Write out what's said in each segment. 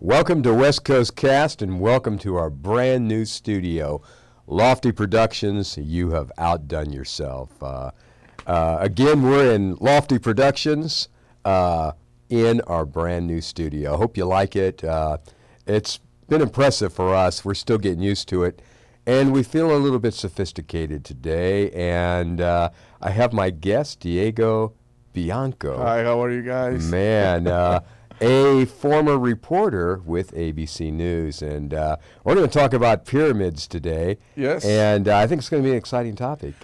Welcome to West Coast Cast and welcome to our brand new studio. Lofty Productions, you have outdone yourself. Again, we're in Lofty Productions in our brand new studio. Hope you like it. It's been impressive for us. We're still getting used to it. And we feel a little bit sophisticated today. And I have my guest, Diego Bianco. Hi, how are you guys? Man, a former reporter with ABC News. And we're going to talk about pyramids today. Yes. And I think it's going to be an exciting topic.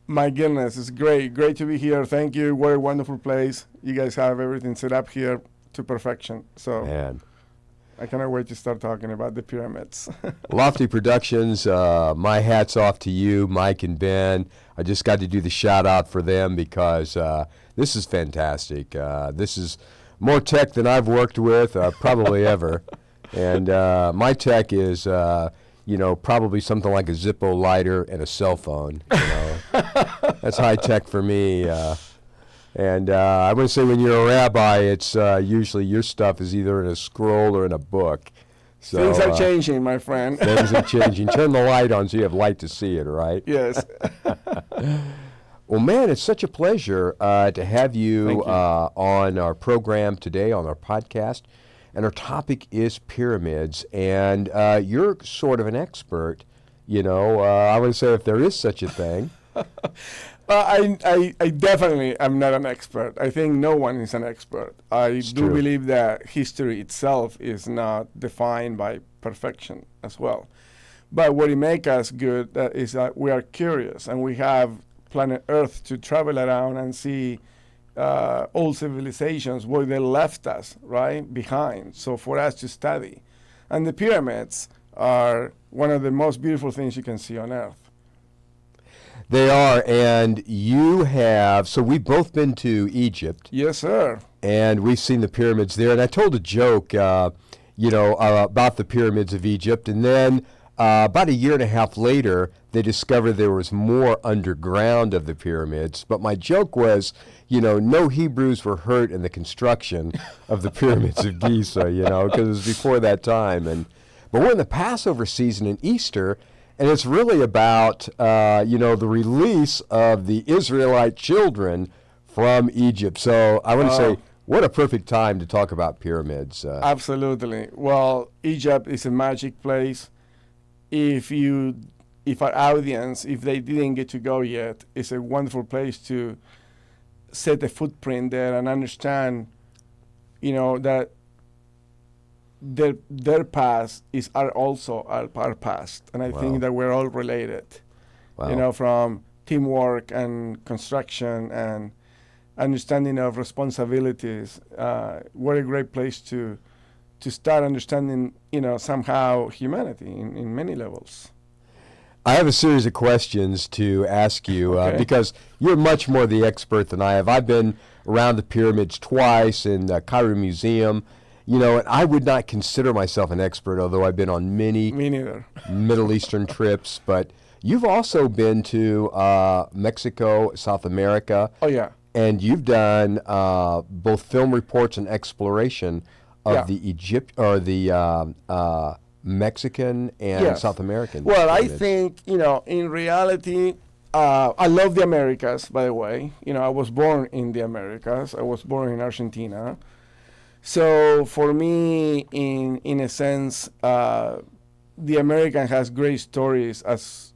My goodness, it's great. Great to be here. Thank you. What a wonderful place. You guys have everything set up here to perfection. So Man. I cannot wait to start talking about the pyramids. Lofty Productions, my hat's off to you, Mike and Ben. I just got to do the shout out for them because this is fantastic. This is more tech than I've worked with probably ever. And my tech is, probably something like a Zippo lighter and a cell phone. That's high tech for me. And I would say when you're a rabbi, it's usually your stuff is either in a scroll or in a book. So, Things are changing, my friend. Things are changing. Turn the light on so you have light to see it, right? Yes. Well, man, it's such a pleasure to have you, on our program today, on our podcast. And our topic is pyramids. And you're sort of an expert, I would say if there is such a thing. I definitely am not an expert. I think no one is an expert. I do believe that history itself is not defined by perfection as well. But what it makes us good is that we are curious and we have planet Earth to travel around and see old civilizations where they left us, right, behind. So for us to study. And the pyramids are one of the most beautiful things you can see on Earth. They are, and you have, so we've both been to Egypt. Yes, sir. And we've seen the pyramids there. And I told a joke, about the pyramids of Egypt. And then about a year and a half later, they discovered there was more underground of the pyramids. But my joke was, no Hebrews were hurt in the construction of the pyramids of Giza, because it was before that time. But we're in the Passover season and Easter, and it's really about, the release of the Israelite children from Egypt. So I want to say, what a perfect time to talk about pyramids. Absolutely. Well, Egypt is a magic place. If our audience, if they didn't get to go yet, it's a wonderful place to set a footprint there and understand, that their past is also our past. And I think that we're all related, from teamwork and construction and understanding of responsibilities. What a great place to start understanding, somehow humanity in many levels. I have a series of questions to ask you because you're much more the expert than I have. I've been around the pyramids twice in the Cairo Museum. And I would not consider myself an expert, although I've been on many Middle Eastern trips. But you've also been to Mexico, South America. Oh, yeah. And you've done both film reports and exploration of the Mexican and South American. Well, pyramids. I think, in reality, I love the Americas, by the way. I was born in the Americas. I was born in Argentina. So for me, in a sense, the American has great stories as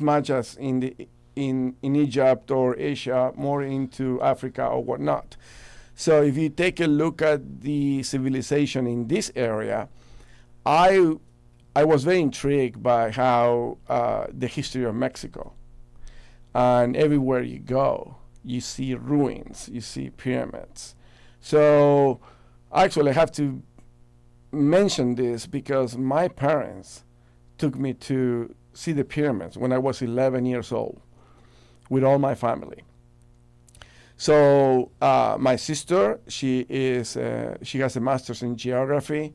much as in Egypt or Asia, more into Africa or whatnot. So if you take a look at the civilization in this area, I was very intrigued by how the history of Mexico, and everywhere you go, you see ruins, you see pyramids. So actually, I have to mention this because my parents took me to see the pyramids when I was 11 years old with all my family. So my sister, she has a master's in geography,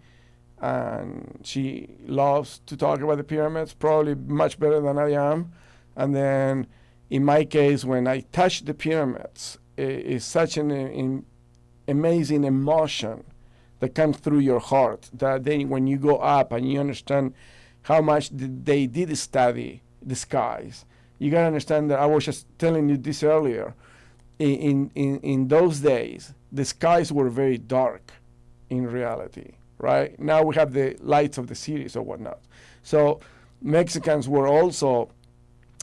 and she loves to talk about the pyramids, probably much better than I am. And then in my case, when I touch the pyramids, it's such an amazing emotion that comes through your heart. That then, when you go up and you understand how much they did study the skies, you gotta understand that I was just telling you this earlier. In those days, the skies were very dark in reality, right? Now we have the lights of the cities or whatnot. So Mexicans were also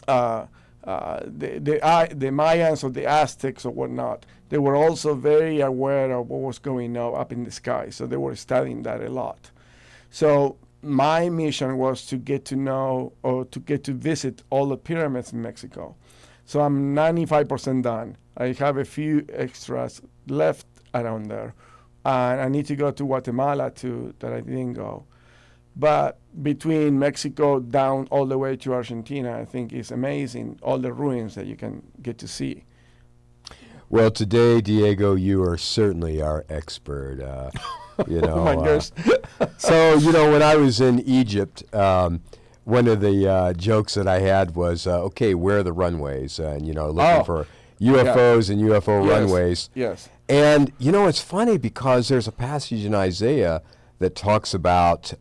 the Mayans or the Aztecs or whatnot. They were also very aware of what was going on up in the sky. So they were studying that a lot. So my mission was to get to know or to get to visit all the pyramids in Mexico. So I'm 95% done. I have a few extras left around there. And I need to go to Guatemala too, that I didn't go. But between Mexico down all the way to Argentina, I think is amazing, all the ruins that you can get to see. Well, today, Diego, you are certainly our expert. You know, Oh my gosh. so, you know, when I was in Egypt, one of the jokes that I had was, okay, where are the runways? And, you know, looking for UFOs and UFO runways. Yes. And, you know, it's funny because there's a passage in Isaiah that talks about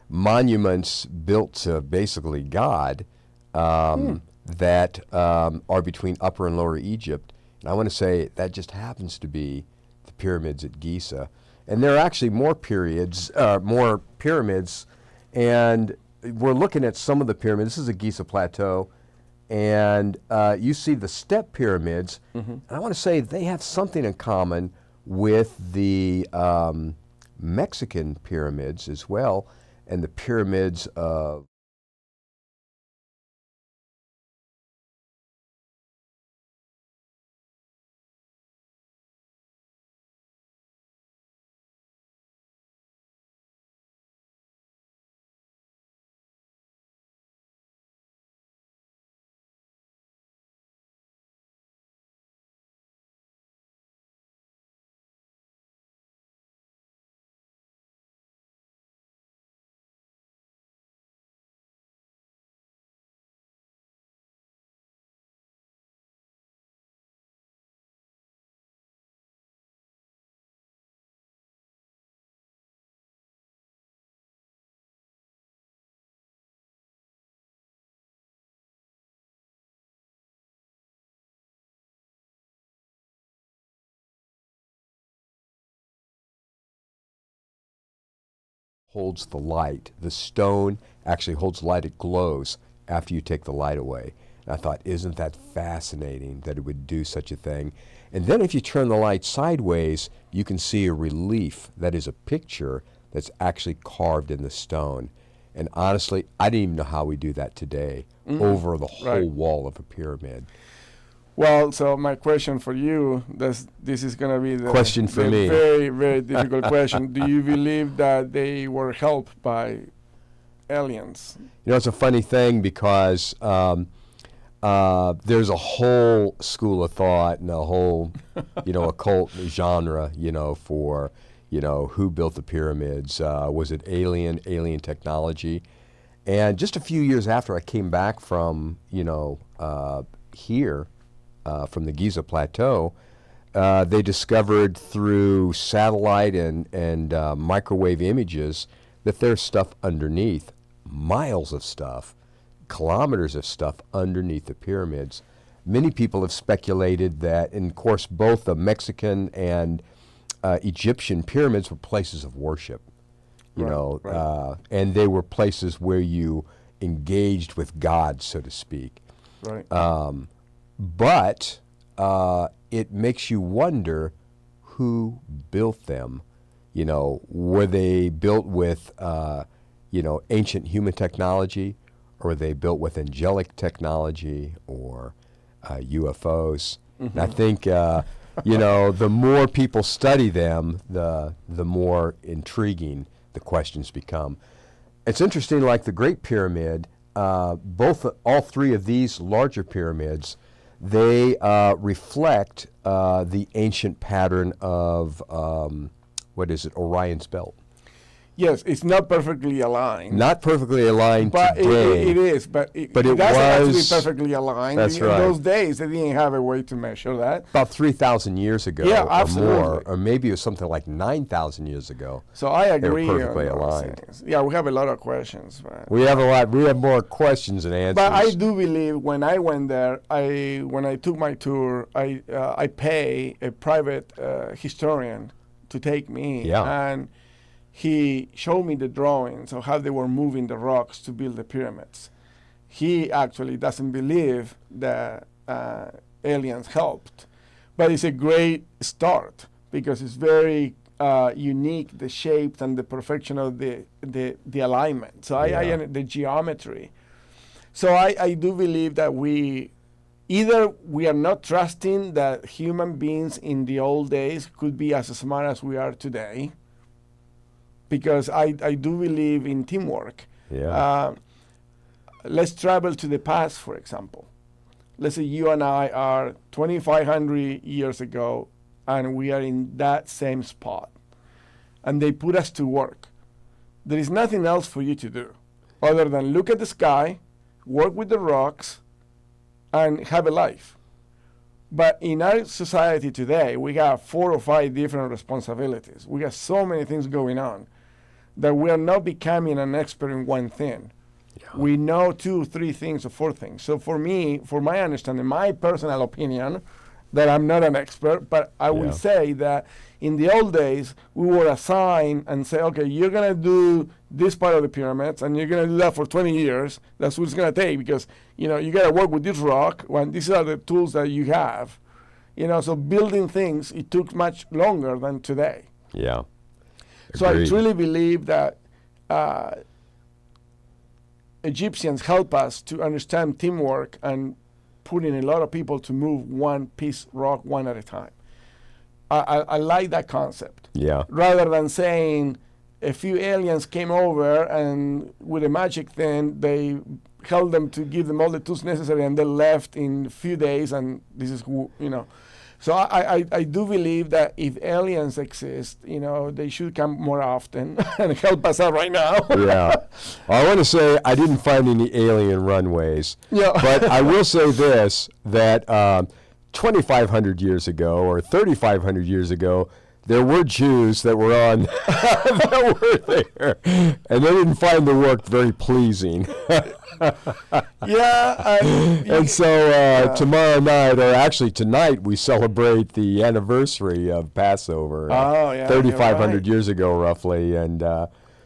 monuments built to basically God that are between Upper and Lower Egypt. And I want to say that just happens to be the pyramids at Giza. And there are actually more pyramids, and we're looking at some of the pyramids. This is a Giza Plateau, and you see the step pyramids, and I want to say they have something in common with the Mexican pyramids as well, and the pyramids of holds the light. The stone actually holds light. It glows after you take the light away. And I thought, isn't that fascinating that it would do such a thing? And then if you turn the light sideways, you can see a relief that is a picture that's actually carved in the stone. And honestly, I didn't even know how we do that today over the whole wall of a pyramid. Well, so my question for you, this is going to be the Question for me. Very, very difficult question. Do you believe that they were helped by aliens? You know, it's a funny thing because there's a whole school of thought and a whole, you know, occult genre, you know, for, you know, who built the pyramids. Was it alien technology? And just a few years after I came back from, you know, here, from the Giza Plateau, they discovered through satellite and microwave images that there's stuff underneath, miles of stuff, kilometers of stuff underneath the pyramids. Many people have speculated that, and of course, both the Mexican and Egyptian pyramids were places of worship, you know, and they were places where you engaged with God, so to speak. Right. But it makes you wonder who built them. You know, were they built with, you know, ancient human technology, or were they built with angelic technology or UFOs? And I think, you know, the more people study them, the more intriguing the questions become. It's interesting, like the Great Pyramid, all three of these larger pyramids, they reflect the ancient pattern of, what is it, Orion's Belt. Yes, it's not perfectly aligned. Not perfectly aligned But today. it is. But it it doesn't have to be was- perfectly aligned. That's In right. those days, they didn't have a way to measure that. About 3,000 years ago Yeah, or absolutely. more, or maybe it was something like 9,000 years ago. So I They were agree. perfectly on those aligned. things. Yeah, we have a lot of questions. But We have more questions than answers. But I do believe when I went there, when I took my tour, I pay a private historian to take me, Yeah. and he showed me the drawings of how they were moving the rocks to build the pyramids. He actually doesn't believe that aliens helped, but it's a great start because it's very unique, the shape and the perfection of the alignment. So Yeah. the geometry. So I do believe that either we are not trusting that human beings in the old days could be as smart as we are today, because I do believe in teamwork. Yeah. Let's travel to the past, for example. Let's say you and I are 2,500 years ago, and we are in that same spot, and they put us to work. There is nothing else for you to do other than look at the sky, work with the rocks, and have a life. But in our society today, we have 4 or 5 different responsibilities. We have so many things going on that we are not becoming an expert in one thing. Yeah. We know 2, 3 things or 4 things. So for me, for my understanding, my personal opinion, that I'm not an expert, but I will Yeah. say that in the old days, we were assigned and say, okay, you're going to do this part of the pyramids, and you're going to do that for 20 years. That's what it's going to take, because, you got to work with this rock, when these are the tools that you have. So building things, it took much longer than today. Yeah. So I Agreed. truly believe that Egyptians help us to understand teamwork and putting a lot of people to move one piece rock one at a time. I like that concept. Yeah. Rather than saying a few aliens came over and with a magic thing, they held them to give them all the tools necessary, and they left in a few days, and this is So I do believe that if aliens exist, they should come more often and help us out right now. Yeah. I want to say I didn't find any alien runways. Yeah. But I will say this, that 2,500 years ago or 3,500 years ago, there were Jews that were on that were there, and they didn't find the work very pleasing. Yeah. And so tomorrow night, or actually tonight, we celebrate the anniversary of Passover. Oh, yeah, 3,500 you're right. years ago, roughly. And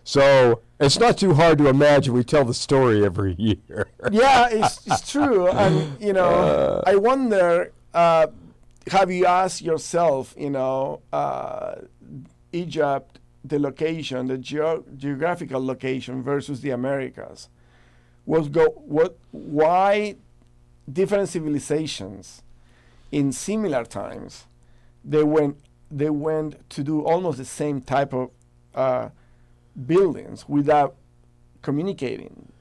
so it's not too hard to imagine we tell the story every year. Yeah, it's true. And, I wonder, have you asked yourself, Egypt, the location, the geographical location versus the Americas? Why different civilizations in similar times, they went to do almost the same type of buildings without communicating,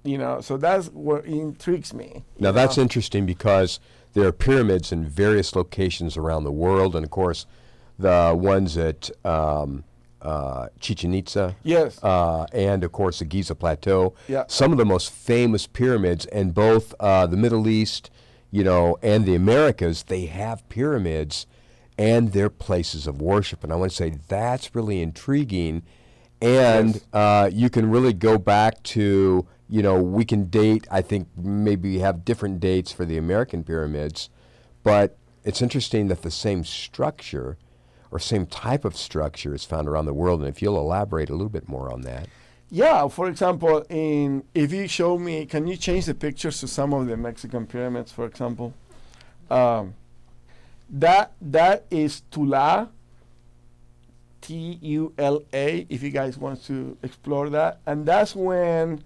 so that's what intrigues me. Now, that's interesting because there are pyramids in various locations around the world, and of course, the ones at Chichen Itza, Yes. and of course the Giza Plateau. Yeah. Some of the most famous pyramids in both the Middle East, and the Americas, they have pyramids, and they're places of worship. And I want to say that's really intriguing, and you can really go back to. We can date, I think maybe have different dates for the American pyramids, but it's interesting that the same structure or same type of structure is found around the world. And if you'll elaborate a little bit more on that. Yeah, for example, if you show me, can you change the pictures to some of the Mexican pyramids, for example? That is Tula, T-U-L-A, if you guys want to explore that. And that's when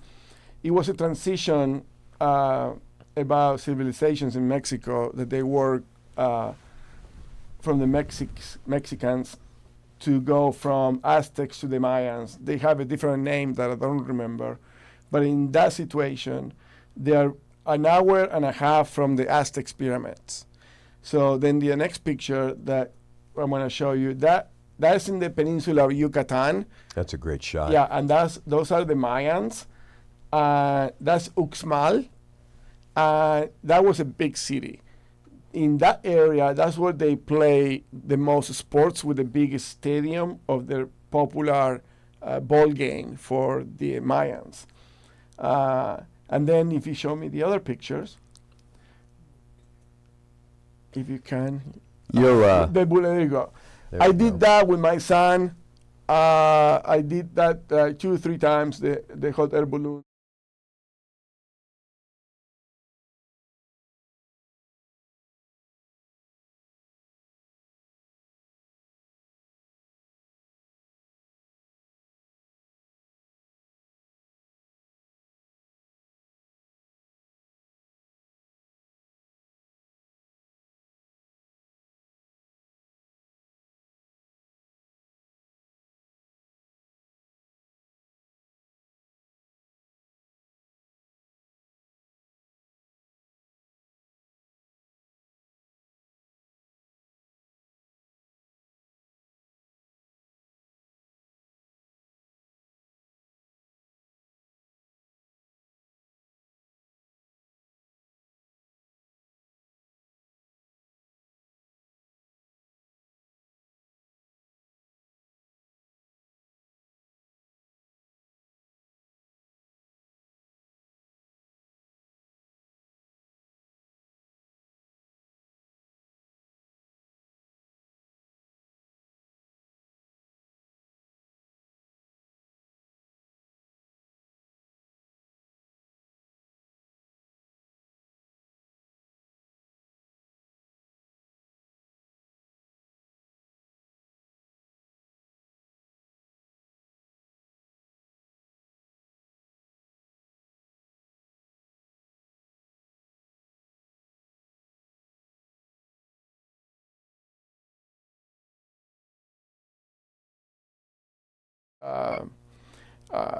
it was a transition about civilizations in Mexico, that they were from the Mexicans to go from Aztecs to the Mayans. They have a different name that I don't remember. But in that situation, they are an hour and a half from the Aztec pyramids. So then the next picture that I'm going to show you, that that's in the peninsula of Yucatan. That's a great shot. Yeah, and those are the Mayans. That's Uxmal. That was a big city. In that area, that's where they play the most sports with the biggest stadium of their popular ball game for the Mayans. And then if you show me the other pictures, if you can. You're, There you go. there I we did go. that with my son. I did that 2 or 3 times, the hot air balloon.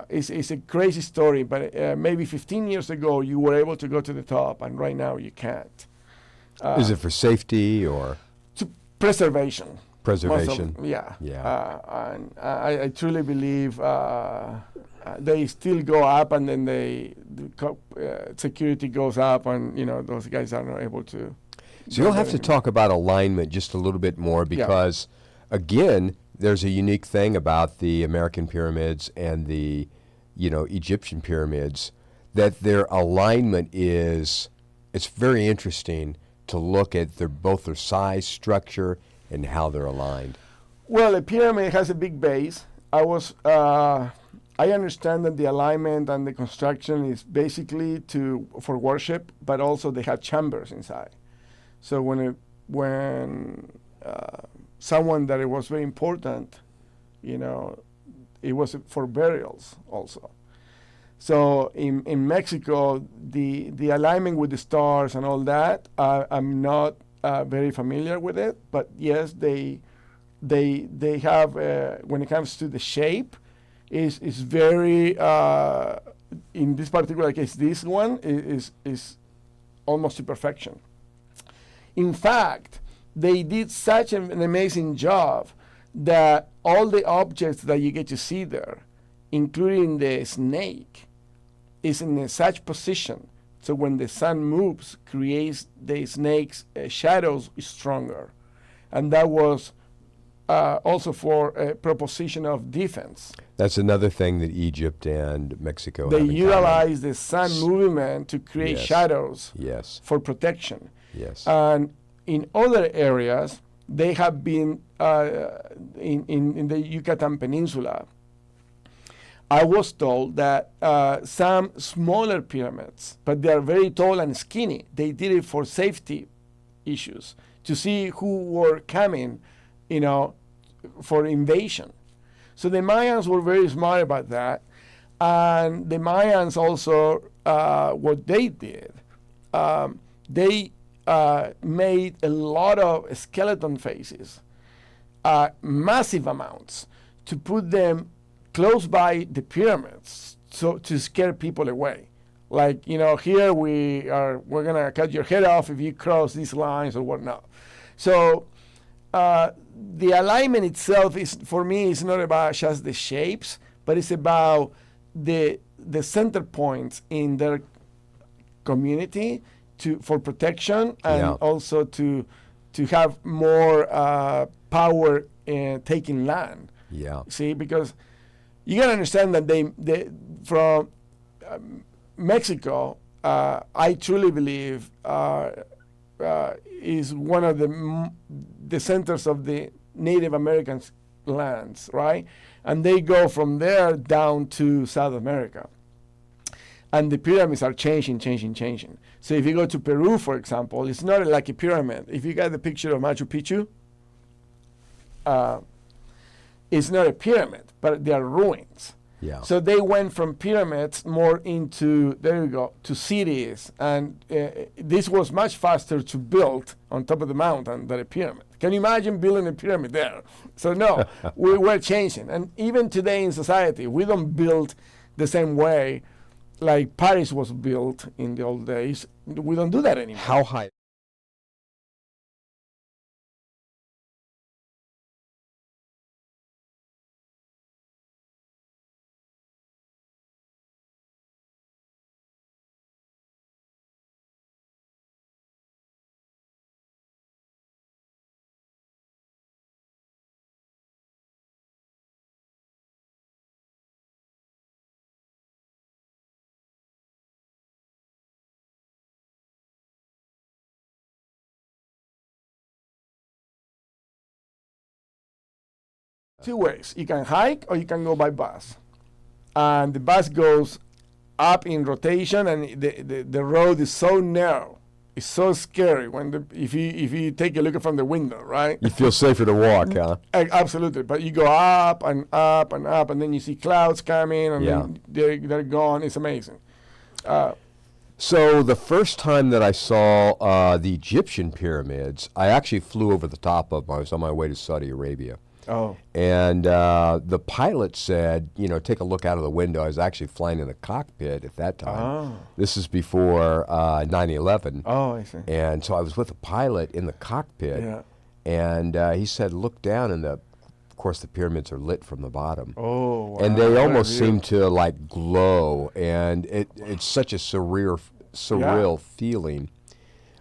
It's a crazy story, but maybe 15 years ago you were able to go to the top, and right now you can't. Is it for safety or To preservation. Most of- preservation? yeah. Yeah. And I truly believe they still go up, and then security goes up, and those guys are not able to. So you'll have to talk about alignment just a little bit more because, again, there's a unique thing about the American pyramids and the, Egyptian pyramids, that their alignment it's very interesting to look at both their size, structure, and how they're aligned. Well, a pyramid has a big base. I understand that the alignment and the construction is basically for worship, but also they have chambers inside. So when someone that it was very important, it was for burials also. So in Mexico, the alignment with the stars and all that, I'm not very familiar with it, but yes, they have when it comes to the shape, is very in this particular case, this one is almost to perfection. In fact, they did such an amazing job that all the objects that you get to see there, including the snake, is in such position so when the sun moves, creates the snake's shadows stronger. And that was also for a proposition of defense. That's another thing that Egypt and Mexico They have in utilize the sun movement to create Yes. shadows Yes, for protection. yes. And in other areas, they have been in the Yucatan Peninsula. I was told that some smaller pyramids, but they are very tall and skinny, they did it for safety issues, to see who were coming, for invasion. So the Mayans were very smart about that. And the Mayans also, what they did, they made a lot of skeleton faces, massive amounts, to put them close by the pyramids, so to scare people away. Like, here we're gonna cut your head off if you cross these lines or whatnot. So the alignment itself is, for me, it's not about just the shapes, but it's about the center points in their community for protection and Yeah. also to have more power taking land. Yeah. See, because you gotta understand that they from Mexico, I truly believe is one of the centers of the Native American lands, right? And they go from there down to South America. And the pyramids are changing. So if you go to Peru, for example, it's not like a pyramid. If you got the picture of Machu Picchu, it's not a pyramid, but they are ruins. Yeah. So they went from pyramids more into, there you go, to cities. And this was much faster to build on top of the mountain than a pyramid. Can you imagine building a pyramid there? So no, we're changing. And even today in society, we don't build the same way like Paris was built in the old days. We don't do that anymore. How high? Two ways. You can hike or you can go by bus. And the bus goes up in rotation, and the road is so narrow. It's so scary if you take a look from the window, right? You feel safer to walk, huh? Absolutely. But you go up and up and up, and then you see clouds coming, and Yeah. then they're gone. It's amazing. So the first time that I saw the Egyptian pyramids, I actually flew over the top of them. I was on my way to Saudi Arabia. Oh. And the pilot said, take a look out of the window. I was actually flying in the cockpit at that time. Oh. This is before 9/11. Oh, I see. And so I was with a pilot in the cockpit. Yeah. And he said, look down, and of course, the pyramids are lit from the bottom. Oh, wow. And they What a almost view. seem to like glow, and it's such a surreal feeling.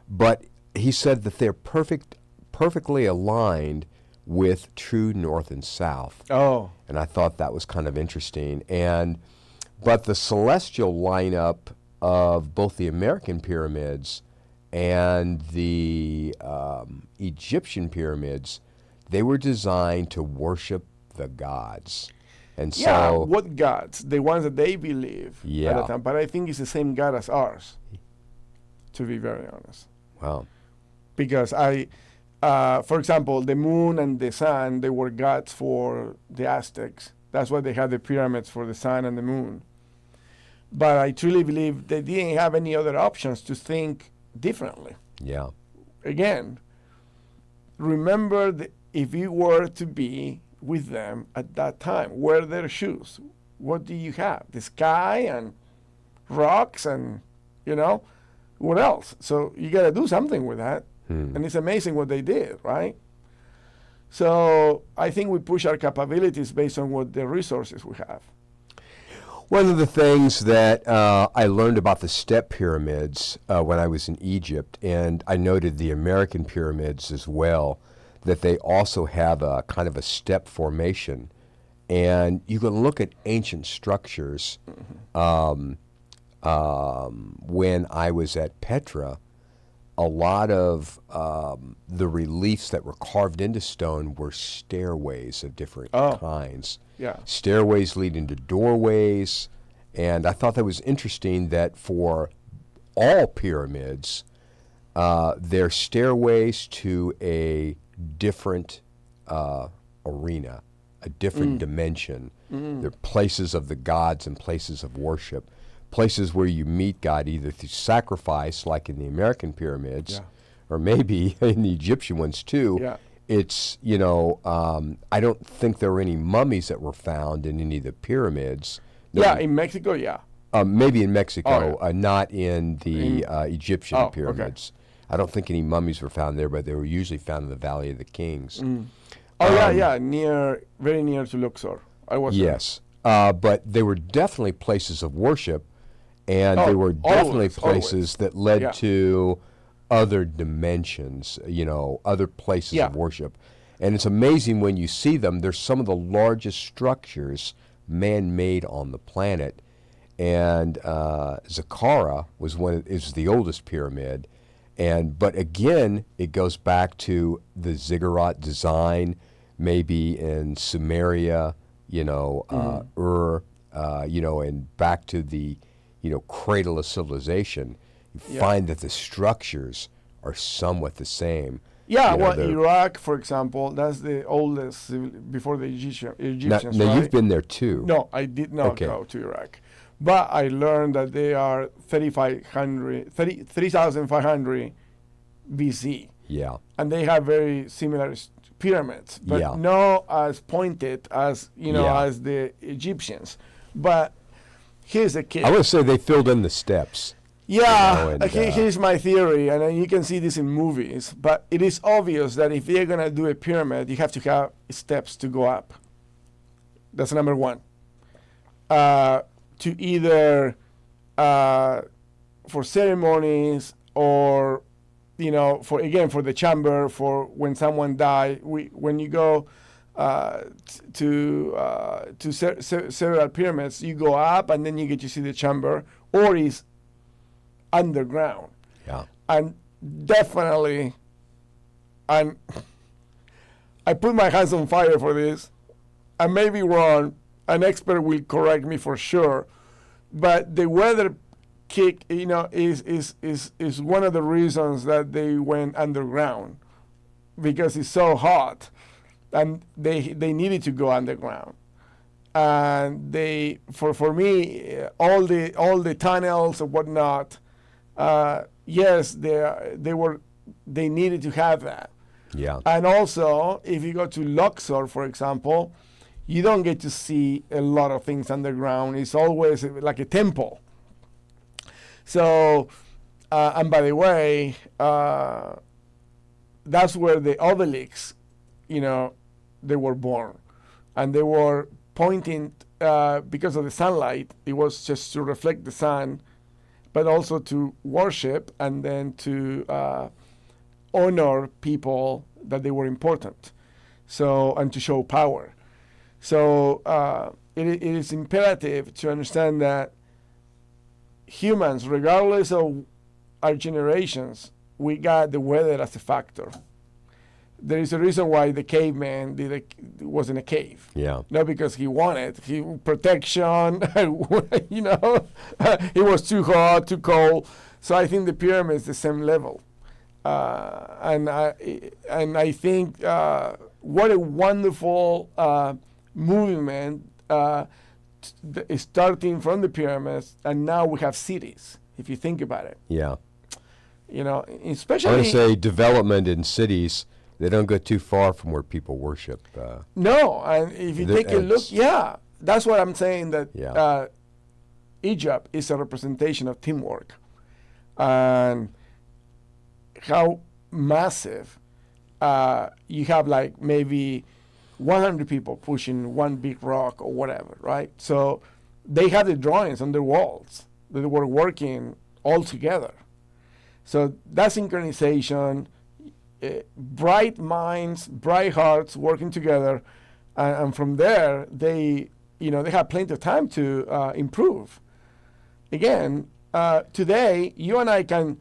But he said that they're perfectly aligned with true north and south. Oh. And I thought that was kind of interesting. But the celestial lineup of both the American pyramids and the Egyptian pyramids, they were designed to worship the gods. And Yeah, so, what gods? The ones that they believe at Yeah. the time. But I think it's the same God as ours, to be very honest. well, Because for example, the moon and the sun, they were gods for the Aztecs. That's why they had the pyramids for the sun and the moon. But I truly believe they didn't have any other options to think differently. yeah, Again, remember if you were to be with them at that time, wear their shoes. What do you have? The sky and rocks and, what else? So you got to do something with that. And it's amazing what they did, right? So I think we push our capabilities based on what the resources we have. One of the things that I learned about the step pyramids when I was in Egypt, and I noted the American pyramids as well, that they also have a kind of a step formation. And you can look at ancient structures. When I was at Petra, a lot of the reliefs that were carved into stone were stairways of different kinds. Yeah. Stairways leading to doorways. And I thought that was interesting that for all pyramids, they're stairways to a different arena, a different dimension. They're places of the gods and places of worship, places where you meet God either through sacrifice, like in the American pyramids, or maybe in the Egyptian ones too. Yeah. It's, I don't think there were any mummies that were found in any of the pyramids. Yeah, in Mexico, yeah. Maybe in Mexico, not in the Egyptian Oh, okay. pyramids. I don't think any mummies were found there, but they were usually found in the Valley of the Kings. Oh yeah, very near to Luxor. I was there. Yes, but they were definitely places of worship, and they were definitely places that led to other dimensions, other places of worship. And it's amazing when you see them. They're some of the largest structures man-made on the planet. And Saqqara is the oldest pyramid. But again, it goes back to the ziggurat design, maybe in Sumeria, Ur, and back to the, cradle of civilization. You find that the structures are somewhat the same. Yeah, Iraq, for example, that's the oldest before the Egyptians. Now right? you've been there too. No, I did not go to Iraq. But I learned that they are 3,500 BC. Yeah. And they have very similar pyramids, but not as pointed as, as the Egyptians. But here's the key. I would say they filled in the steps. Yeah, here's my theory, and you can see this in movies, but it is obvious that if you're going to do a pyramid, you have to have steps to go up. That's number one. To either for ceremonies or, for the chamber, for when someone died. When you go to several pyramids, you go up and then you get to see the chamber, or is underground. Yeah. And definitely, and I put my hands on fire for this. I may be wrong. An expert will correct me for sure. But the weather kick, is one of the reasons that they went underground, because it's so hot, and they needed to go underground. And for me, all the tunnels and whatnot. Yes, they needed to have that. Yeah. And also, if you go to Luxor, for example, you don't get to see a lot of things underground. It's always like a temple. So, and by the way, that's where the obelisks, they were born. And they were pointing, because of the sunlight, it was just to reflect the sun, but also to worship and then to honor people that they were important. So, and to show power. So it is imperative to understand that humans, regardless of our generations, we got the weather as a factor. There is a reason why the caveman was in a cave. Yeah. Not because he wanted protection, it was too hot, too cold. So I think the pyramid is the same level. And I think what a wonderful movement, starting from the pyramids, and now we have cities, if you think about it. Yeah. Especially... I want to say development in cities, they don't go too far from where people worship. No, and if you take a look, that's what I'm saying, that Egypt is a representation of teamwork. And how massive you have, like maybe 100 people pushing one big rock or whatever, right? So they have the drawings on their walls that they were working all together. So that synchronization, bright minds, bright hearts working together, and from there they have plenty of time to improve. Again, today you and I can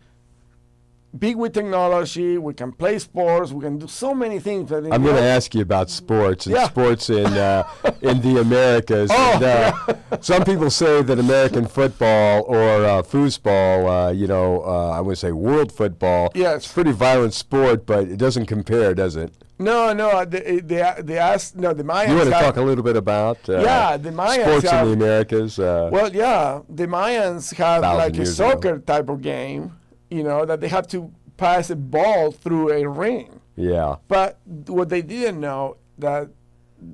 be with technology, we can play sports, we can do so many things. I'm going to ask you about sports and sports in the Americas. Some people say that American football or foosball, I would say world football, it's a pretty violent sport, but it doesn't compare, does it? No, the Mayans. You want to talk a little bit about the Mayans sports in the Americas? The Mayans have like a soccer type of game. That they have to pass a ball through a ring. Yeah. But what they didn't know, that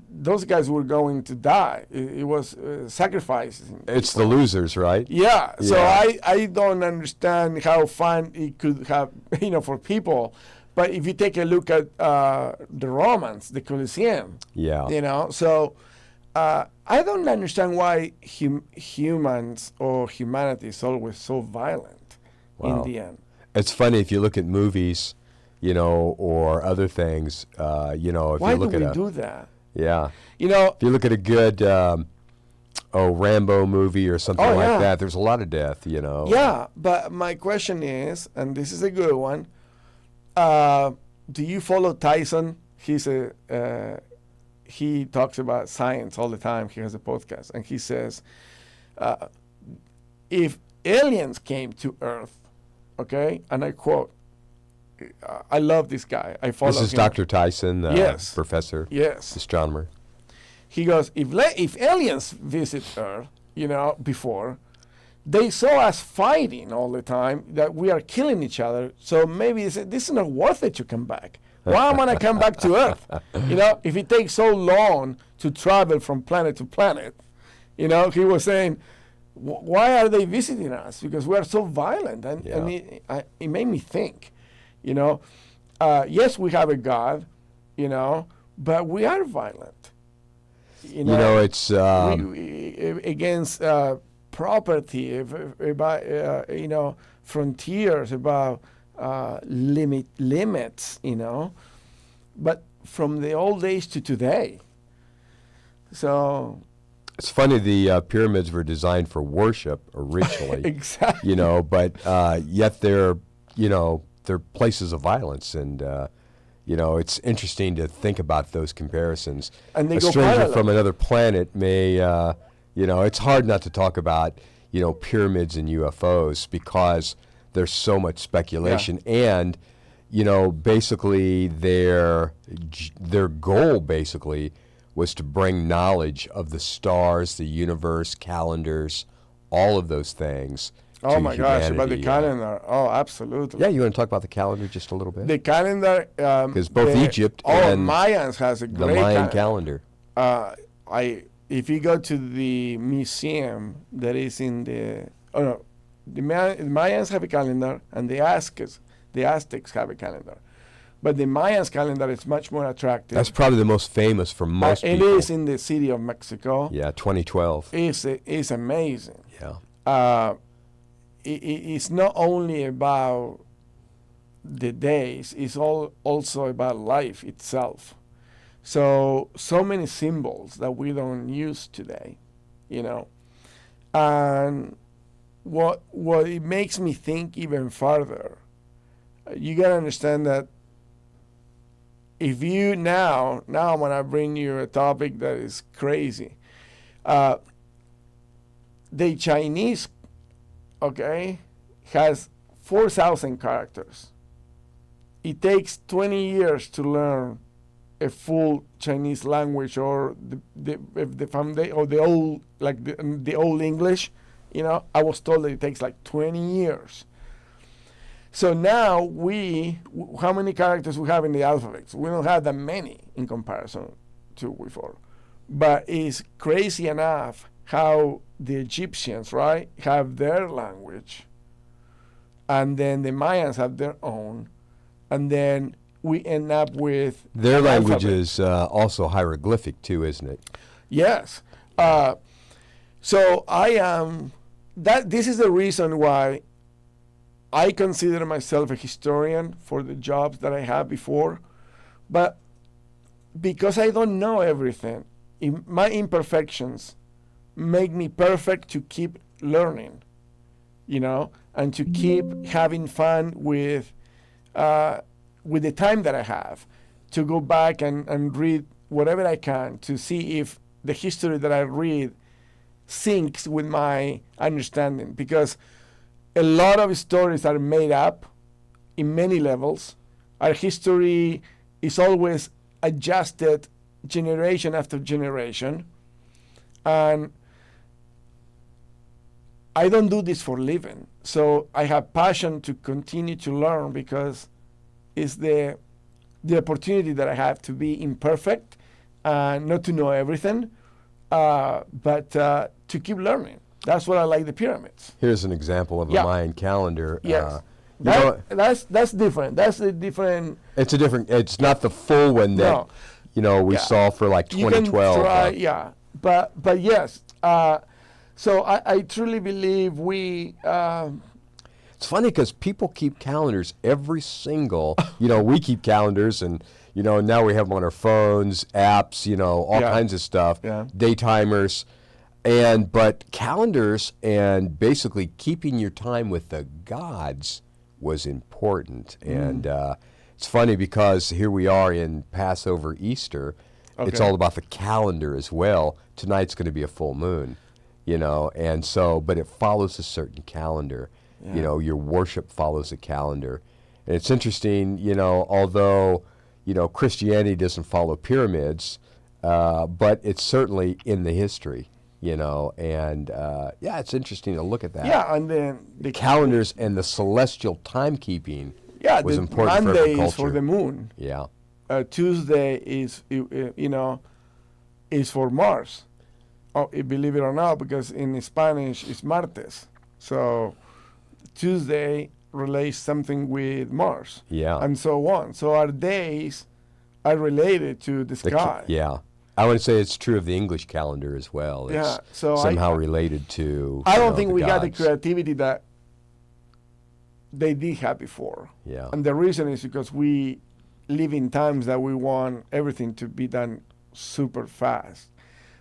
those guys were going to die. It was sacrifices. It's the losers, right? Yeah. So Yeah. I don't understand how fun it could have, for people. But if you take a look at the Romans, the Colosseum, Yeah. so I don't understand why humans or humanity is always so violent Wow. in the end. It's funny if you look at movies, or other things, if Why you do look we at do that? yeah. You know, If you look at a good, Rambo movie or something Oh, like yeah. that, there's a lot of death. yeah, but my question is, and this is a good one, do you follow Tyson? He talks about science all the time. He has a podcast, and he says, if aliens came to Earth, okay, and I quote, I love this guy. I follow This is him. Dr. Tyson, Yes. professor, Yes. astronomer. He goes, if aliens visit Earth, before, they saw us fighting all the time, that we are killing each other. So maybe this is not worth it to come back. Why am I gonna come back to Earth? If it takes so long to travel from planet to planet, he was saying, why are they visiting us? Because we are so violent. And it made me think, yes, we have a God, but we are violent. It's Against property, about frontiers, about limits, but from the old days to today. So it's funny. The pyramids were designed for worship originally, exactly. but yet they're places of violence, and it's interesting to think about those comparisons. And they a go stranger parallel. from another planet may, it's hard not to talk about, pyramids and UFOs because there's so much speculation. And, basically their goal basically was to bring knowledge of the stars, the universe, calendars, all of those things. Oh to my gosh, about the humanity. calendar. Oh, absolutely. Yeah, you want to talk about the calendar just a little bit? The calendar. Because both Egypt and Mayans has a the great Mayan calendar. calendar. If you go to the museum that is in the Mayans have a calendar, and the Aztecs have a calendar, but the Mayans calendar is much more attractive. That's probably the most famous for most It people. is in the city of Mexico. Yeah, 2012. It's amazing. Yeah. It's not only about the days, it's also about life itself. So many symbols that we don't use today, And what it makes me think even further, you gotta understand that if you now I'm gonna bring you a topic that is crazy. The Chinese, has 4,000 characters. It takes 20 years to learn a full Chinese language, or the foundation, or the old English. I was told that it takes like 20 years. So now how many characters we have in the alphabet? We don't have that many in comparison to before. But it's crazy enough how the Egyptians, right, have their language, and then the Mayans have their own, and then we end up with Their an language alphabet. is also hieroglyphic too, isn't it? Yes. So I am this is the reason why I consider myself a historian for the jobs that I had before, but because I don't know everything, my imperfections make me perfect to keep learning, and to keep having fun with the time that I have, to go back and read whatever I can to see if the history that I read syncs with my understanding, because a lot of stories are made up in many levels. Our history is always adjusted generation after generation, and I don't do this for living. So I have passion to continue to learn, because it's the opportunity that I have to be imperfect, not to know everything, but to keep learning. That's what I like the pyramids. Here's an example of a Yeah. Mayan calendar. Yes. You know, That's different. That's a different. it's a different. It's not the full one that No. we Yeah. saw for like You can 2012. try, yeah, but yes. So I truly believe we. It's funny because people keep calendars every single. We keep calendars, and now we have them on our phones, apps, all Yeah. kinds of stuff, Yeah. day timers, but calendars and basically keeping your time with the gods was important. And it's funny because here we are in Passover, Easter. It's Okay. all about the calendar as well. Tonight's going to be a full moon, and so, but it follows a certain calendar. Yeah. Your worship follows a calendar. And it's interesting, although, Christianity doesn't follow pyramids, but it's certainly in the history, and it's interesting to look at that. Yeah, and then The calendars and the celestial timekeeping was the important for Monday every is culture. for the moon. Yeah. Tuesday is is for Mars. Oh, believe it or not, because in Spanish it's martes. So Tuesday relates something with Mars. Yeah. And so on. So our days are related to the sky. Yeah. I would say it's true of the English calendar as well. It's Yeah, so somehow related to. I don't think the we got the gods. creativity that they did have before. Yeah. And the reason is because we live in times that we want everything to be done super fast.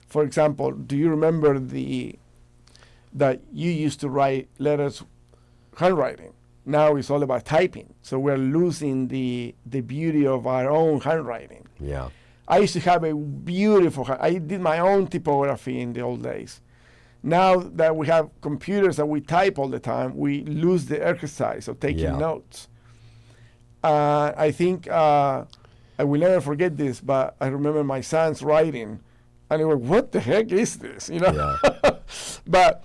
For example, do you remember that you used to write letters handwriting? Now it's all about typing. So we're losing the beauty of our own handwriting. Yeah. I used to have a beautiful, I did my own typography in the old days. Now that we have computers that we type all the time, we lose the exercise of taking Yeah. notes. I think I will never forget this, but I remember my sons writing, and they were, what the heck is this? Yeah. But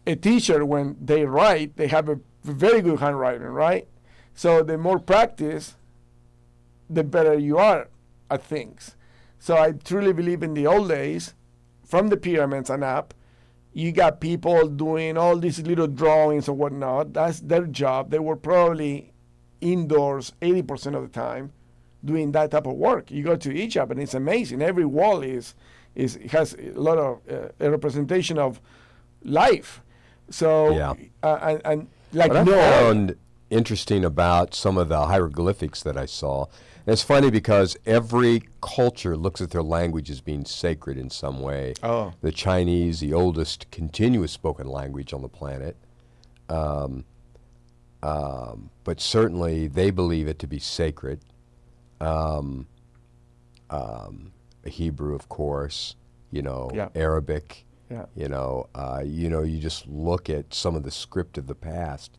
a teacher, when they write, they have a very good handwriting, right? So the more practice, the better you are at things. So I truly believe in the old days, from the pyramids and up, you got people doing all these little drawings or whatnot. That's their job. They were probably indoors 80% of the time doing that type of work. You go to Egypt and it's amazing. Every wall has a lot of a representation of life. So Yeah. and like What I no found interesting about some of the hieroglyphics that I saw, and it's funny because every culture looks at their language as being sacred in some way. Oh. The Chinese, the oldest continuous spoken language on the planet, but certainly they believe it to be sacred. Hebrew, of course, Yeah. Arabic. Yeah. You just look at some of the script of the past,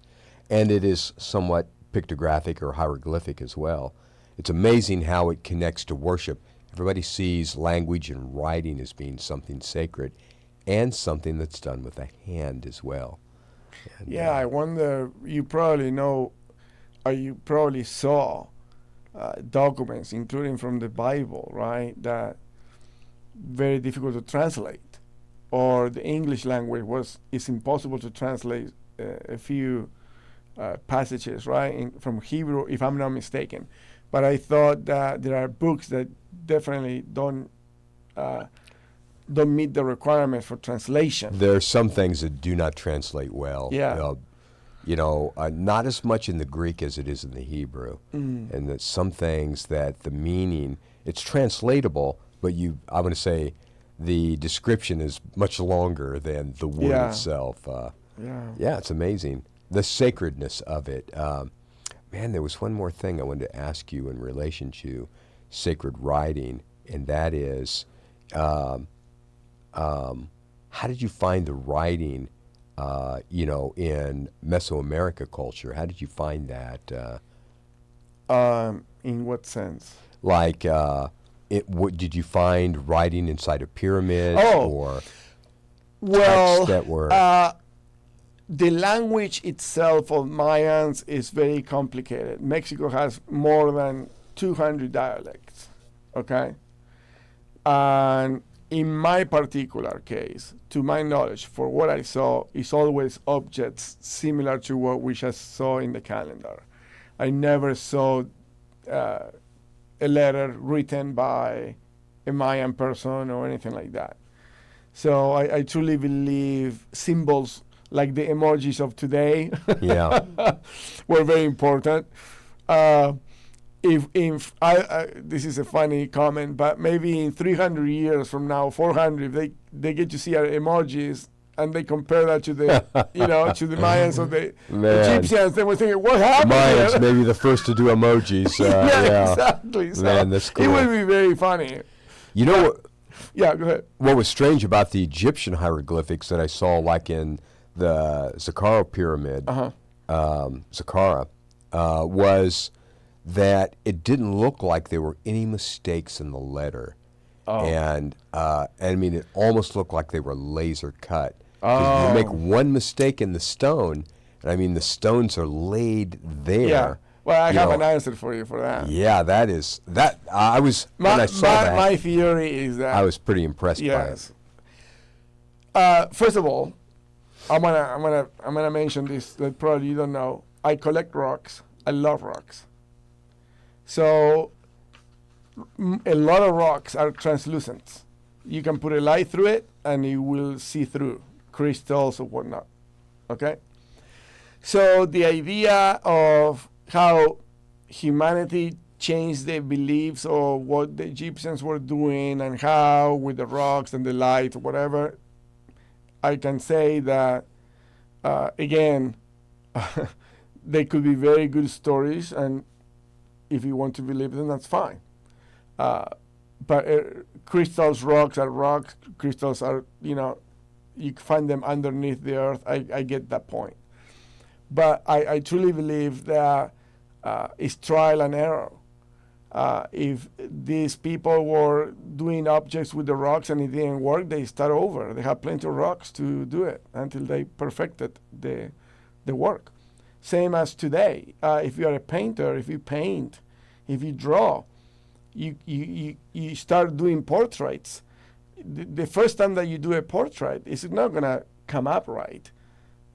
and it is somewhat pictographic or hieroglyphic as well. It's amazing how it connects to worship. Everybody sees language and writing as being something sacred and something that's done with a hand as well. And, Yeah, I wonder, you probably know, or you probably saw documents, including from the Bible, right, that very difficult to translate. Or the English language it's impossible to translate a few passages, right, from Hebrew, if I'm not mistaken. But I thought that there are books that definitely don't meet the requirements for translation. There are some things that do not translate well. Yeah. Not as much in the Greek as it is in the Hebrew. And that some things that the meaning, it's translatable, but I'm going to say the description is much longer than the word Yeah. itself. Yeah. Yeah, it's amazing. The sacredness of it. Man, there was one more thing I wanted to ask you in relation to sacred writing, and that is, how did you find the writing, in Mesoamerica culture? How did you find that? In what sense? Like, did you find writing inside of pyramids or Well, texts that were? The language itself of Mayans is very complicated. Mexico has more than 200 dialects, okay? And in my particular case, to my knowledge, for what I saw, it's always objects similar to what we just saw in the calendar. I never saw a letter written by a Mayan person or anything like that. So I truly believe symbols like the emojis of today Yeah. were very important. If this is a funny comment, but maybe in 300 years from now, 400, if they get to see our emojis and they compare that to the to the Mayans or the Man. Egyptians, they were thinking, what happened? Mayans here?" maybe the first to do emojis. yeah, exactly. So Man, that's it cool. would be very funny. You know what? Yeah, go ahead. What was strange about the Egyptian hieroglyphics that I saw, like in the Saqqara pyramid, Saqqara, was that it didn't look like there were any mistakes in the letter. Oh. And I mean, it almost looked like they were laser cut. 'Cause you make one mistake in the stone, and I mean, the stones are laid there. Yeah. Well, I you have know. an answer for you for that. Yeah, that is that. I was when I saw that, My theory is that I was pretty impressed yes. First of all, I'm gonna mention this that probably you don't know. I collect rocks. I love rocks. So a lot of rocks are translucent. You can put a light through it and you will see through crystals or whatnot. Okay. So the idea of how humanity changed their beliefs or what the Egyptians were doing and how with the rocks and the light or whatever, I can say that again, they could be very good stories, and if you want to believe them, that's fine. But crystals, rocks are rocks. Crystals are, you find them underneath the earth. I get that point. But I truly believe that it's trial and error. If these people were doing objects with the rocks and it didn't work, they start over. They have plenty of rocks to do it until they perfected the work. Same as today. If you are a painter, if you paint, if you draw, you start doing portraits. The first time that you do a portrait, it's not going to come up right.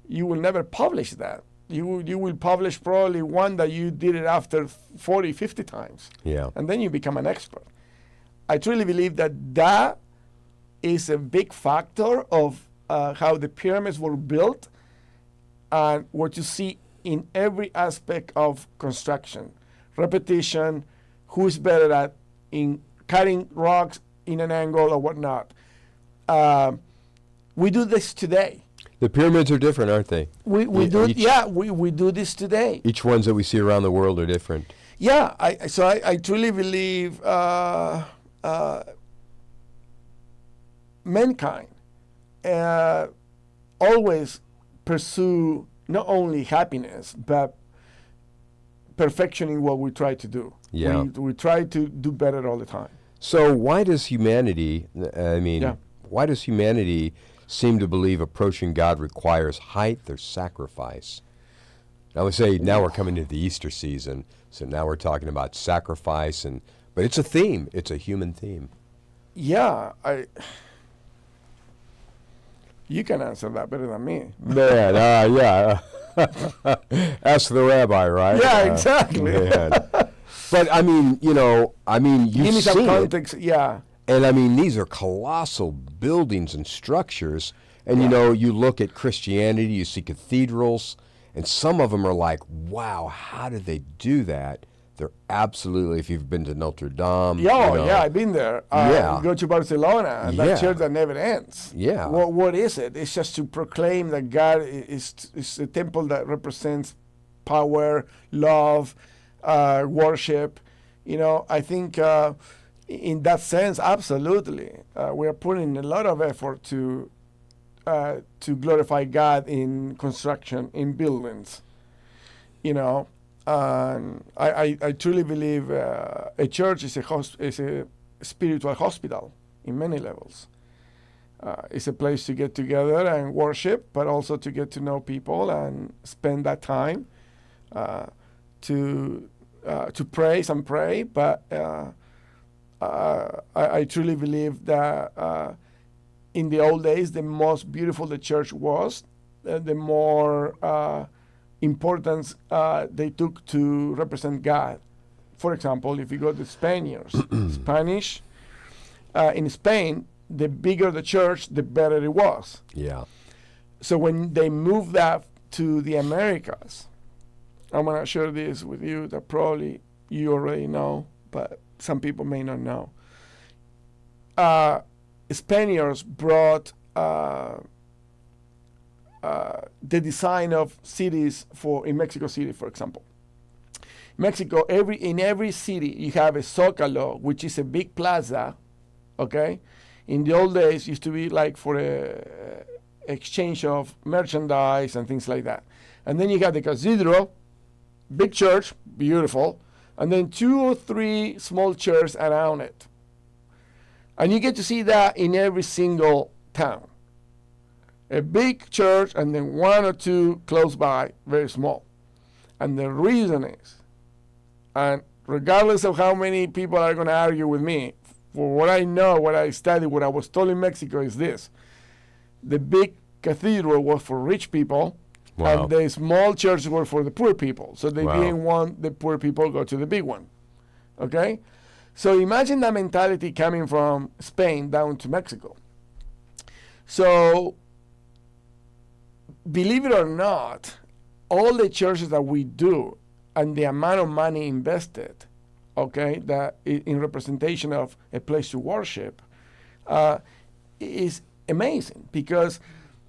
You will never publish that. You will publish probably one that you did it after 40, 50 times. Yeah. And then you become an expert. I truly believe that is a big factor of how the pyramids were built and what you see in every aspect of construction. Repetition, who's better at in cutting rocks in an angle or whatnot. We do this today. The pyramids are different, aren't they? We do this today. Each ones that we see around the world are different. Yeah, I truly believe mankind always pursue not only happiness but perfection in what we try to do. Yeah. We try to do better all the time. So why does humanity, why does humanity seem to believe approaching God requires height or sacrifice? I would say now we're coming to the Easter season, so now we're talking about sacrifice, but it's a theme. It's a human theme. Yeah, you can answer that better than me. Man, yeah. Ask the rabbi, right? Yeah, exactly. Man. But I mean, you've Give me some seen context. it. Yeah. And I mean, these are colossal buildings and structures. And you look at Christianity, you see cathedrals, and some of them are like, wow, how did they do that? They're absolutely, if you've been to Notre Dame. Yeah, I've been there. Yeah. Go to Barcelona, Yeah. that church that never ends. Yeah. What is it? It's just to proclaim that God is a temple that represents power, love, worship. I think in that sense, absolutely. We are putting a lot of effort to glorify God in construction, in buildings. I truly believe a church is a spiritual hospital in many levels. It's a place to get together and worship, but also to get to know people and spend that time to praise and pray. But I truly believe that in the old days, the most beautiful the church was, the more importance they took to represent God. For example, if you go to Spaniards, Spanish, in Spain, the bigger the church, the better it was. Yeah. So when they moved that to the Americas, I'm going to share this with you that probably you already know, but some people may not know. Spaniards brought the design of cities in Mexico City, for example. Mexico, in every city, you have a Zócalo, which is a big plaza, okay? In the old days, used to be like for a exchange of merchandise and things like that. And then you got the cathedral, big church, beautiful, and then 2 or 3 small churches around it. And you get to see that in every single town. A big church and then 1 or 2 close by, very small. And the reason is, and regardless of how many people are going to argue with me, for what I know, what I studied, what I was told in Mexico is this. The big cathedral was for rich people, Wow. and the small churches were for the poor people. So they Wow. didn't want the poor people to go to the big one. Okay? So imagine that mentality coming from Spain down to Mexico. So, believe it or not, all the churches that we do and the amount of money invested, okay, that in representation of a place to worship, is amazing, because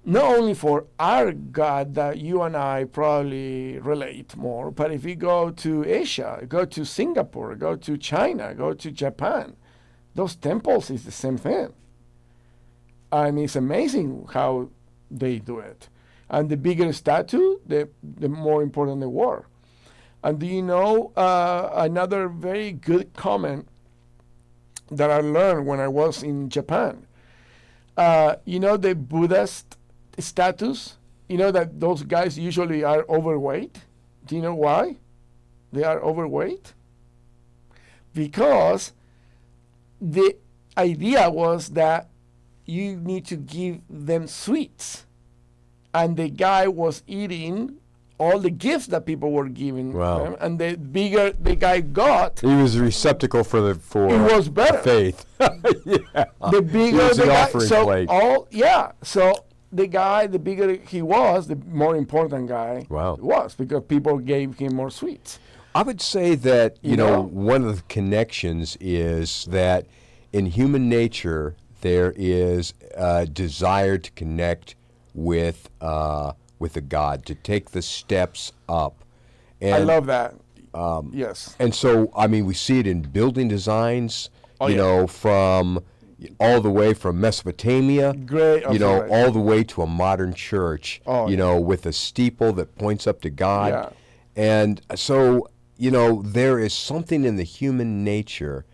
not only for our God that you and I probably relate more, but if you go to Asia, go to Singapore, go to China, go to Japan, those temples is the same thing. And it's amazing how they do it. And the bigger the statue, the more important they were. And do you know another very good comment that I learned when I was in Japan? You know the Buddhist statues? You know that those guys usually are overweight? Do you know why they are overweight? Because the idea was that you need to give them sweets. And the guy was eating all the gifts that people were giving Wow. them, and the bigger the guy got, He was a receptacle for it was better. faith. Yeah. The bigger was the an guy, offering so plate. so the guy, the bigger he was, the more important guy Wow. was, because people gave him more sweets. I would say that, you You know, know? one of the connections is that in human nature, there is a desire to connect with a God, to take the steps up. And, I love that. Yes. And so, I mean, we see it in building designs, Oh, you yeah. know, from all the way from Mesopotamia, Great you know, observation. all the way to a modern church, Oh, you yeah. know, with a steeple that points up to God. Yeah. And so, you know, there is something in the human nature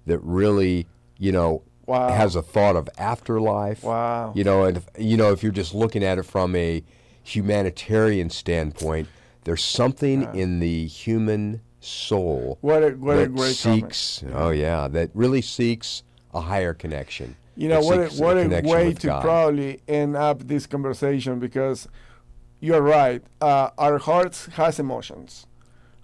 that really, you know, Wow. has a thought of afterlife. Wow. You know, and if you're just looking at it from a humanitarian standpoint, there's something in the human soul What a that great comment. seeks. Oh yeah, that really seeks a higher connection. You know, That seeks what a connection way with to God. probably end up this conversation, because you're right. Our hearts has emotions.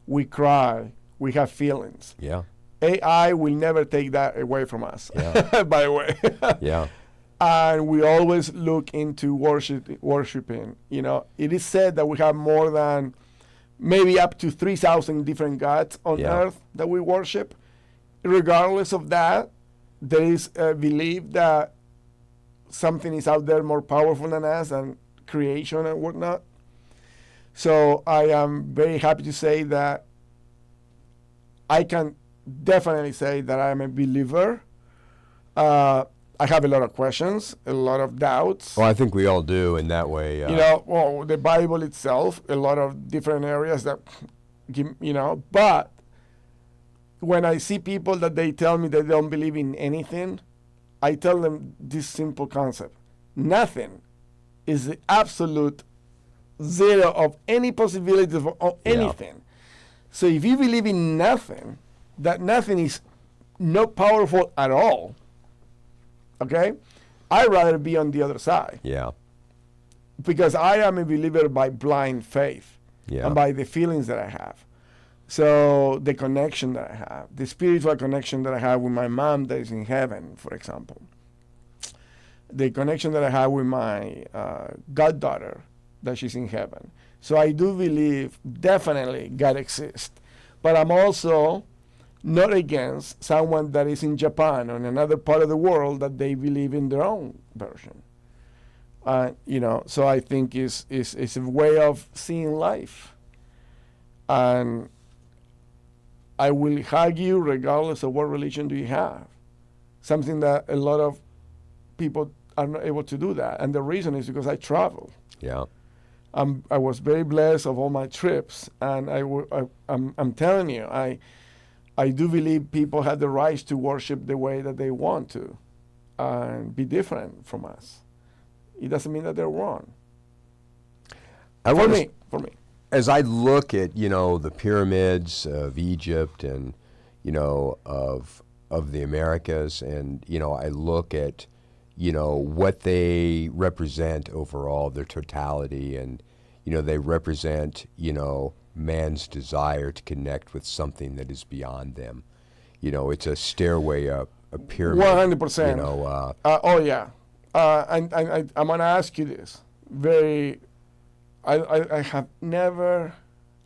We cry. We have feelings. Yeah, AI will never take that away from us, Yeah. by the way. yeah, And we always look into worshiping. You know, it is said that we have more than maybe up to 3,000 different gods on Yeah. earth that we worship. Regardless of that, there is a belief that something is out there more powerful than us, and creation and whatnot. So I am very happy to say that I can definitely say that I am a believer. I have a lot of questions, a lot of doubts. well, I think we all do in that way. You know, well, the Bible itself, a lot of different areas that, you know, but when I see people that they tell me they don't believe in anything, I tell them this simple concept. Nothing is the absolute zero of any possibility of Yeah. anything. So if you believe in nothing, that nothing is not powerful at all. Okay? I'd rather be on the other side Yeah. because I am a believer by blind faith Yeah. and by the feelings that I have. So the connection that I have, the spiritual connection that I have with my mom that is in heaven, for example, the connection that I have with my goddaughter that she's in heaven. So I do believe definitely God exists, but I'm also not against someone that is in Japan or in another part of the world that they believe in their own version. So I think it's a way of seeing life. And I will hug you regardless of what religion do you have. Something that a lot of people are not able to do that. And the reason is because I travel. Yeah. I was very blessed of all my trips. And I'm telling you, I do believe people have the right to worship the way that they want to and be different from us. It doesn't mean that they're wrong. For me. As I look at, the pyramids of Egypt and, of the Americas, and, I look at, what they represent overall, their totality, and, they represent, man's desire to connect with something that is beyond them. It's a stairway up, a pyramid. 100%. Oh, yeah. And I'm going to ask you this. I have never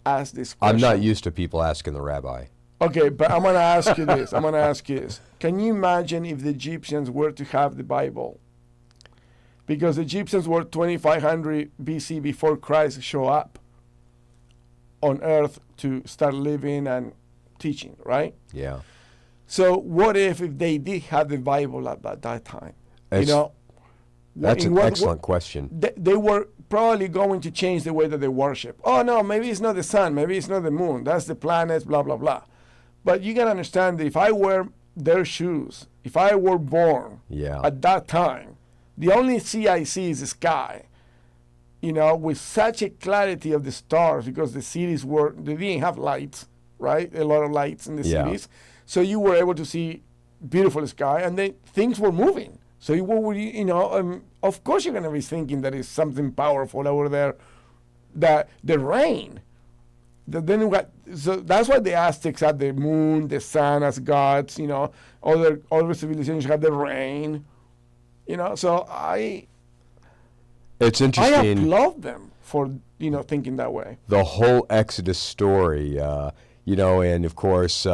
asked this question. I'm not used to people asking the rabbi. Okay, but I'm going to ask you this. Can you imagine if the Egyptians were to have the Bible? Because the Egyptians were 2500 BC before Christ showed up on earth to start living and teaching, right? Yeah. So what if they did have the Bible at that time? That's an excellent question. They were probably going to change the way that they worship. Oh, no, maybe it's not the sun. Maybe it's not the moon. That's the planets, blah, blah, blah. But you got to understand that if I wear their shoes, if I were born at that time, the only sea I see is the sky. With such a clarity of the stars, because the cities they didn't have lights, right? A lot of lights in the cities. So you were able to see beautiful sky, and then things were moving. So of course you're going to be thinking that it's something powerful over there, that the rain. So that's why the Aztecs had the moon, the sun as gods. Other civilizations had the rain. So it's interesting. I applaud them for thinking that way. The whole Exodus story, and of course.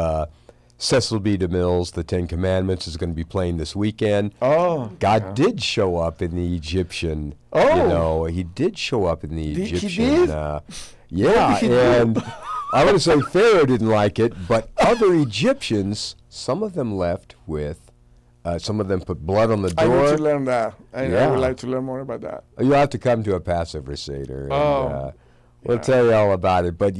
Cecil B. DeMille's The Ten Commandments is going to be playing this weekend. Oh, God did show up in the Egyptian. He did show up in the Egyptian. He did? And I want to say Pharaoh didn't like it, but other Egyptians, some of them left with, some of them put blood on the door. I need to learn that. I would like to learn more about that. You'll have to come to a Passover Seder. And, we'll tell you all about it. But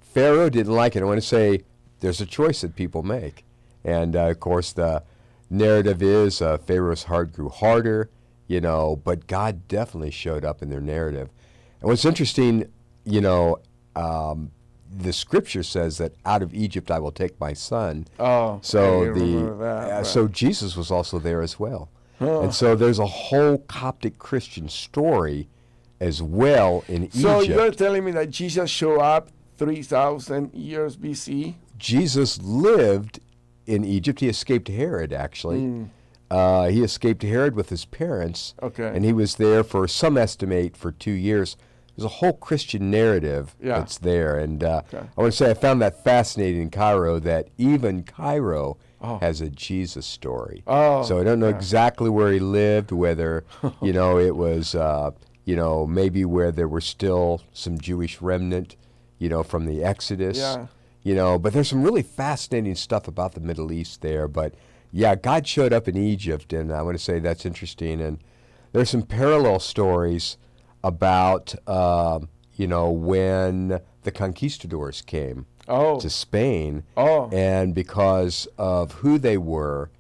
Pharaoh didn't like it. I want to say, there's a choice that people make. And, of course, the narrative is Pharaoh's heart grew harder, but God definitely showed up in their narrative. And what's interesting, the scripture says that out of Egypt I will take my son. Oh, so Jesus was also there as well. Oh. And so there's a whole Coptic Christian story as well in Egypt. So you're telling me that Jesus showed up 3,000 years BC? Jesus lived in Egypt. He escaped Herod, actually. He escaped Herod with his parents. Okay. And he was there for some estimate for 2 years. There's a whole Christian narrative that's there. And I want to say I found that fascinating in Cairo, that even Cairo has a Jesus story. So I don't know exactly where he lived, whether, it was, maybe where there were still some Jewish remnant, from the Exodus. Yeah. But there's some really fascinating stuff about the Middle East there. But, God showed up in Egypt, and I want to say that's interesting. And there's some parallel stories about, when the conquistadors came to Spain. And because of who they were,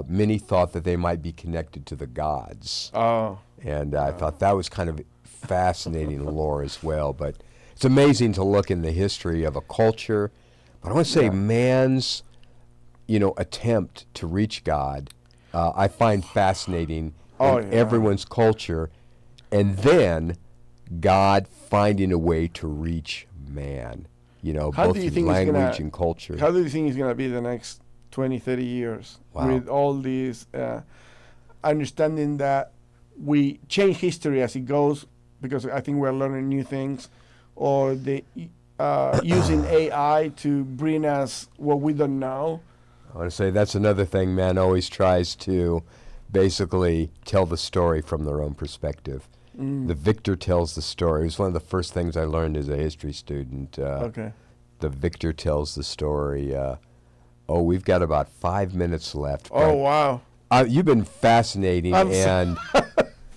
many thought that they might be connected to the gods. And I thought that was kind of fascinating lore as well. But it's amazing to look in the history of a culture. But I want to say man's, attempt to reach God, I find fascinating Oh, in yeah. everyone's culture, and then God finding a way to reach man, How both do you through think it's gonna? language and culture. How do you think it's gonna be the next 20, 30 years Wow. with all these understanding that we change history as it goes, because I think we're learning new things, or the using AI to bring us what we don't know. I want to say that's another thing. Man always tries to basically tell the story from their own perspective. The victor tells the story. It was one of the first things I learned as a history student. Okay. The victor tells the story. We've got about 5 minutes left. Oh, but, wow. you've been fascinating, I'm and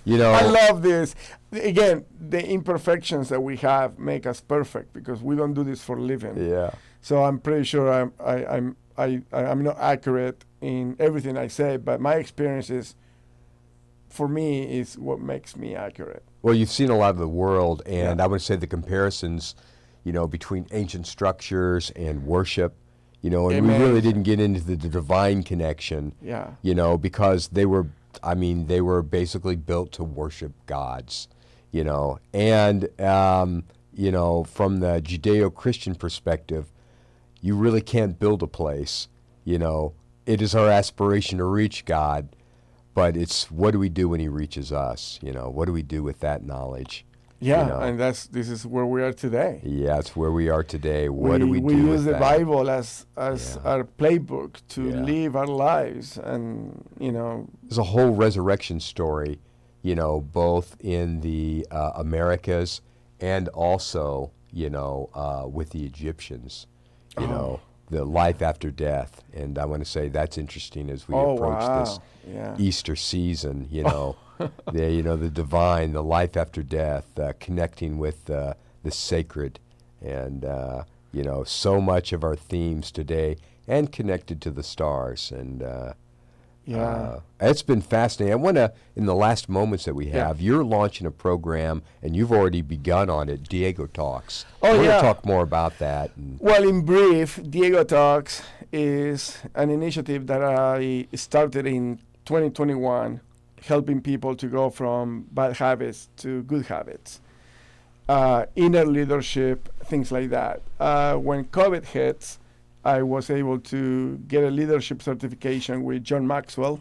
I love this. Again, the imperfections that we have make us perfect, because we don't do this for a living. yeah. So I'm pretty sure I'm not accurate in everything I say, but my experiences, for me, is what makes me accurate. Well, you've seen a lot of the world, and Yeah. I would say the comparisons, between ancient structures and worship, and we really Amen. didn't get into the divine connection, Yeah. because they were basically built to worship gods, and, from the Judeo-Christian perspective, you really can't build a place, It is our aspiration to reach God, but it's what do we do when he reaches us? What do we do with that knowledge? Yeah, and this is where we are today. Yeah, it's where we are today. What do we do use with the that? Bible as Yeah. our playbook to Yeah. live our lives, and There's a whole resurrection story, both in the Americas and also, with the Egyptians, the life after death. And I want to say that's interesting as we approach this Yeah. Easter season, the divine, the life after death, connecting with the sacred, and so much of our themes today, and connected to the stars, and it's been fascinating. I want to, in the last moments that we have, you're launching a program, and you've already begun on it, Diego Talks. Oh, I want yeah. to talk more about that. And Well, in brief, Diego Talks is an initiative that I started in 2021, helping people to go from bad habits to good habits, inner leadership, things like that. When COVID hits, I was able to get a leadership certification with John Maxwell.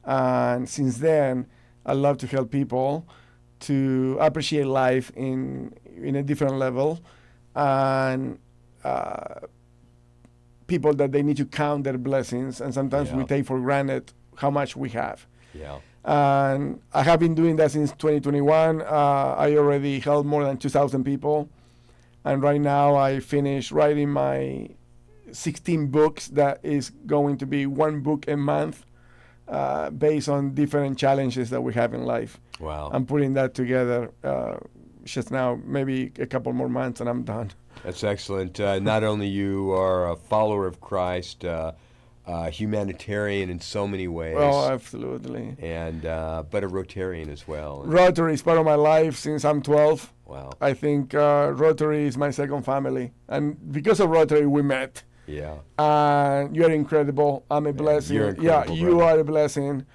And since then, I love to help people to appreciate life in a different level, and people that they need to count their blessings. And sometimes we Yeah. take for granted how much we have. yeah, And I have been doing that since 2021. I already helped more than 2,000 people. And right now I finished writing my 16 books that is going to be one book a month, based on different challenges that we have in life. wow. I'm putting that together just now, maybe a couple more months, and I'm done. That's excellent. Not only you are a follower of Christ, humanitarian in so many ways, Oh, absolutely. and but a Rotarian as well. Rotary is part of my life since I'm 12. Wow. I think Rotary is my second family. And because of Rotary, we met. Yeah. And you're incredible. I'm a blessing. you're incredible, you brother. are a blessing.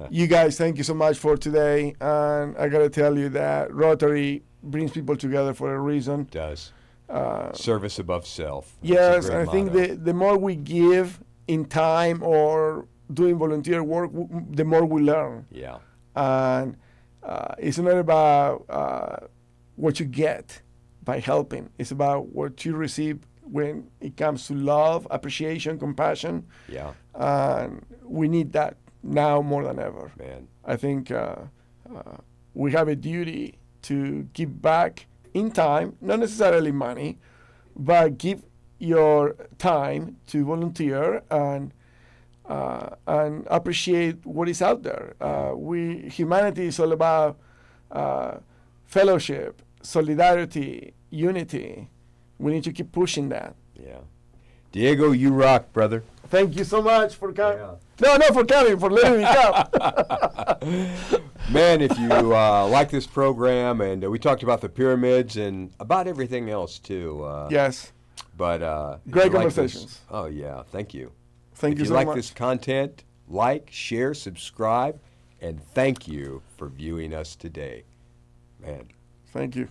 You guys, thank you so much for today. And I got to tell you that Rotary brings people together for a reason. Does. Service above self. That's a Yes, great and I think motto. the more we give in time or doing volunteer work, the more we learn. Yeah. And it's not about what you get by helping. It's about what you receive when it comes to love, appreciation, compassion. Yeah. And we need that now more than ever. Man. I think we have a duty to give back in time, not necessarily money, but give your time to volunteer and appreciate what is out there. Humanity is all about fellowship, solidarity, unity. We need to keep pushing that. Yeah. Diego, you rock, brother. Thank you so much for coming. Yeah. No, not for coming, for letting me come. Man, if you like this program, and we talked about the pyramids and about everything else too. Yes. But if Great you like this- conversations. oh yeah, thank you. Thank if you you so like much. this content, like, share, subscribe, and thank you for viewing us today. Man. Thank you.